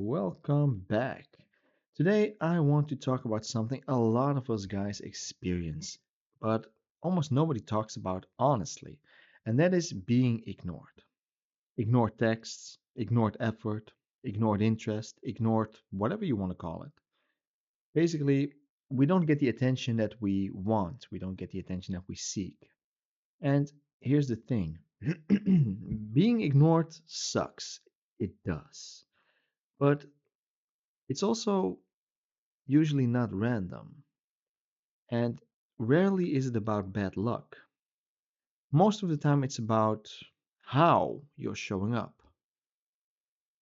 welcome back. Today, I want to talk about something a lot of us guys experience, but almost nobody talks about honestly, and that is being ignored. Ignored texts, ignored effort, ignored interest, ignored whatever you want to call it. Basically, we don't get the attention that we want, we don't get the attention that we seek. And here's the thing being ignored sucks. It does. But it's also usually not random, and rarely is it about bad luck. Most of the time, it's about how you're showing up.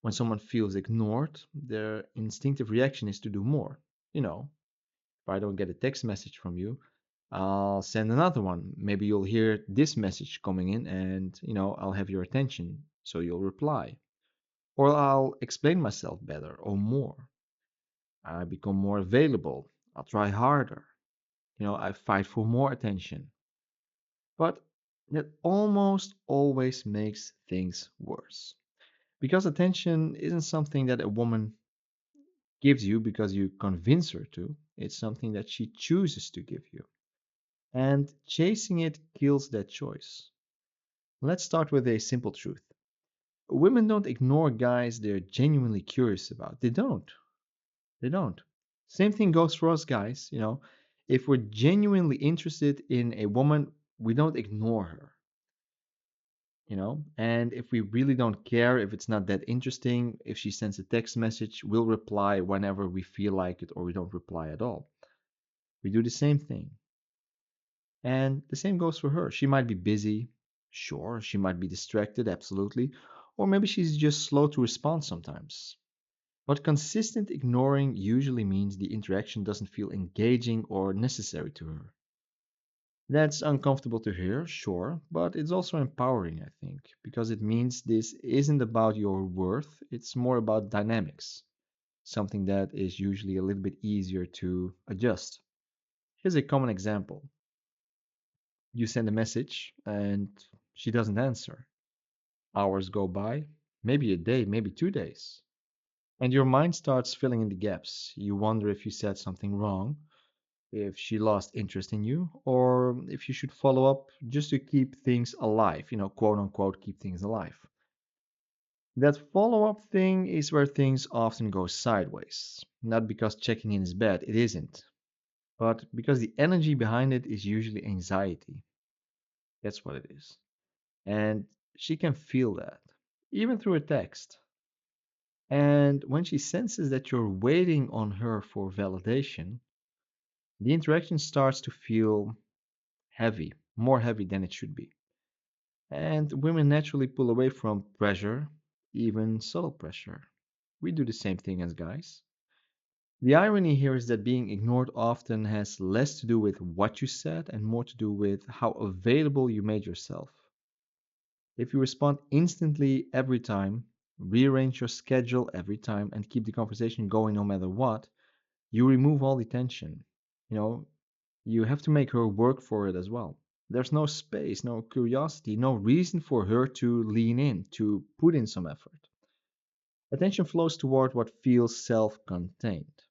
When someone feels ignored, their instinctive reaction is to do more. You know, if I don't get a text message from you, I'll send another one. Maybe you'll hear this message coming in, and I'll have your attention, so you'll reply. Or I'll explain myself better or more. I become more available. I'll try harder. I fight for more attention. But that almost always makes things worse. Because attention isn't something that a woman gives you because you convince her to, it's something that she chooses to give you. And chasing it kills that choice. Let's start with a simple truth. Women don't ignore guys they're genuinely curious about. They don't. They don't. Same thing goes for us guys, If we're genuinely interested in a woman, we don't ignore her. And if we really don't care, if it's not that interesting, if she sends a text message, we'll reply whenever we feel like it or we don't reply at all. We do the same thing. And the same goes for her. She might be busy, sure, she might be distracted, absolutely, or maybe she's just slow to respond sometimes. But consistent ignoring usually means the interaction doesn't feel engaging or necessary to her. That's uncomfortable to hear, sure, but it's also empowering, I think, because it means this isn't about your worth, it's more about dynamics, something that is usually a little bit easier to adjust. Here's a common example. You send a message and she doesn't answer. Hours go by, maybe a day, maybe 2 days, and your mind starts filling in the gaps. You wonder if you said something wrong, if she lost interest in you, or if you should follow up just to keep things alive, quote unquote, keep things alive. That follow up thing is where things often go sideways. Not because checking in is bad, it isn't, but because the energy behind it is usually anxiety. That's what it is. And she can feel that, even through a text. And when she senses that you're waiting on her for validation, the interaction starts to feel heavy, more heavy than it should be. And women naturally pull away from pressure, even subtle pressure. We do the same thing as guys. The irony here is that being ignored often has less to do with what you said and more to do with how available you made yourself. If you respond instantly every time, rearrange your schedule every time, and keep the conversation going no matter what, you remove all the tension. You know, you have to make her work for it as well. There's no space, no curiosity, no reason for her to lean in, to put in some effort. Attention flows toward what feels self contained.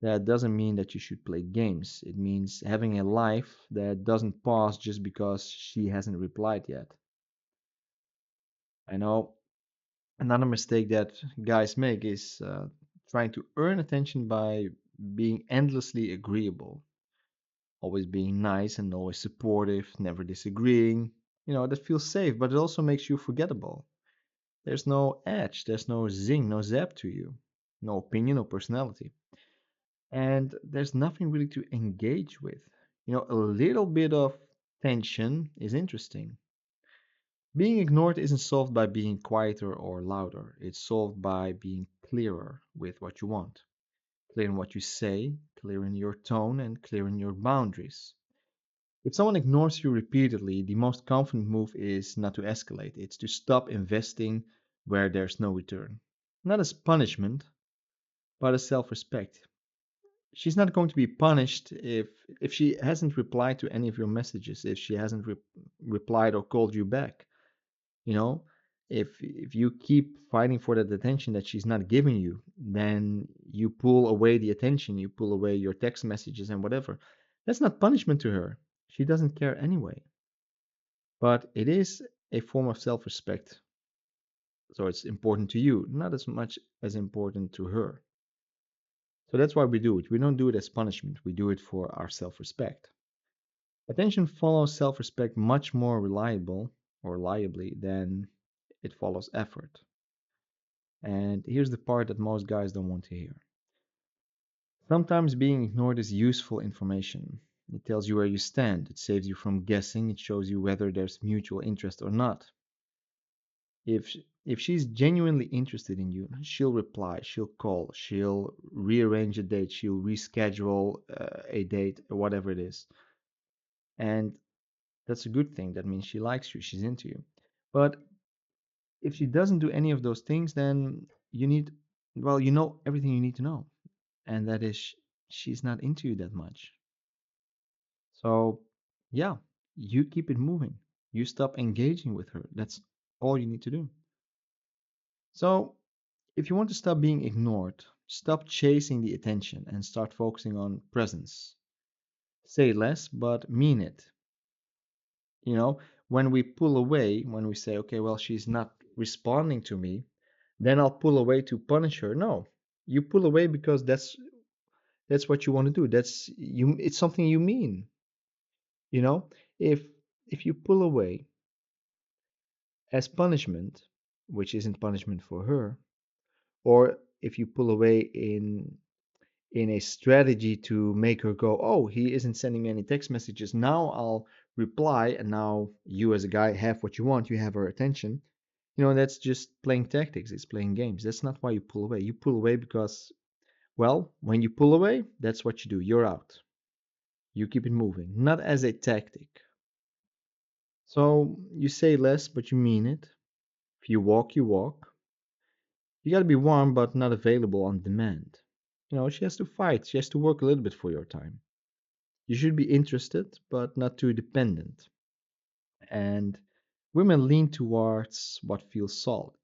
That doesn't mean that you should play games. It means having a life that doesn't pause just because she hasn't replied yet. I know another mistake that guys make is trying to earn attention by being endlessly agreeable, always being nice and always supportive, never disagreeing. That feels safe, but it also makes you forgettable. There's no edge, there's no zing, no zap to you, no opinion or personality. And there's nothing really to engage with. A little bit of tension is interesting. Being ignored isn't solved by being quieter or louder. It's solved by being clearer with what you want. Clear in what you say, clear in your tone, and clear in your boundaries. If someone ignores you repeatedly, the most confident move is not to escalate. It's to stop investing where there's no return. Not as punishment, but as self-respect. She's not going to be punished if she hasn't replied to any of your messages, if she hasn't replied or called you back. You know, If you keep fighting for that attention that she's not giving you, then you pull away the attention, you pull away your text messages and whatever. That's not punishment to her. She doesn't care anyway. But it is a form of self-respect. So it's important to you, not as much as important to her. So that's why we do it. We don't do it as punishment. We do it for our self-respect. Attention follows self-respect much more reliable or reliably than it follows effort. And here's the part that most guys don't want to hear. Sometimes being ignored is useful information. It tells you where you stand, it saves you from guessing, it shows you whether there's mutual interest or not. If she's genuinely interested in you, she'll reply, she'll call, she'll rearrange a date, she'll reschedule a date, or whatever it is. And that's a good thing. That means she likes you, she's into you. But if she doesn't do any of those things, then you know everything you need to know. And that is, she's not into you that much. So, yeah, you keep it moving. You stop engaging with her. That's all you need to do. So, if you want to stop being ignored, stop chasing the attention and start focusing on presence. Say less, but mean it. You know, when we pull away, when we say, okay, well, she's not responding to me, then I'll pull away to punish her. No, you pull away because that's what you want to do. That's you. It's something you mean. You know, if if you pull away as punishment, which isn't punishment for her, or if you pull away in a strategy to make her go, oh, he isn't sending me any text messages. Now I'll reply, and now you as a guy have what you want. You have her attention. You know, that's just playing tactics. It's playing games. That's not why you pull away. You pull away because, well, when you pull away, that's what you do. You're out. You keep it moving, not as a tactic. So you say less, but you mean it. If you walk, you walk. You gotta be warm, but not available on demand. You know, she has to fight. She has to work a little bit for your time. You should be interested, but not too dependent. And women lean towards what feels solid.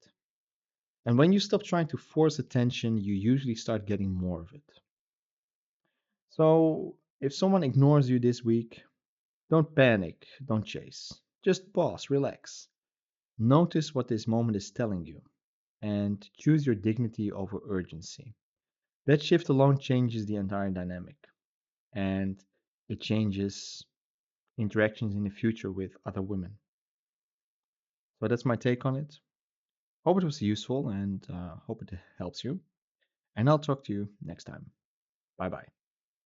And when you stop trying to force attention, you usually start getting more of it. So if someone ignores you this week, don't panic, don't chase. Just pause, relax. Notice what this moment is telling you, and choose your dignity over urgency. That shift alone changes the entire dynamic, and it changes interactions in the future with other women. So that's my take on it. Hope it was useful and hope it helps you. And I'll talk to you next time. Bye bye.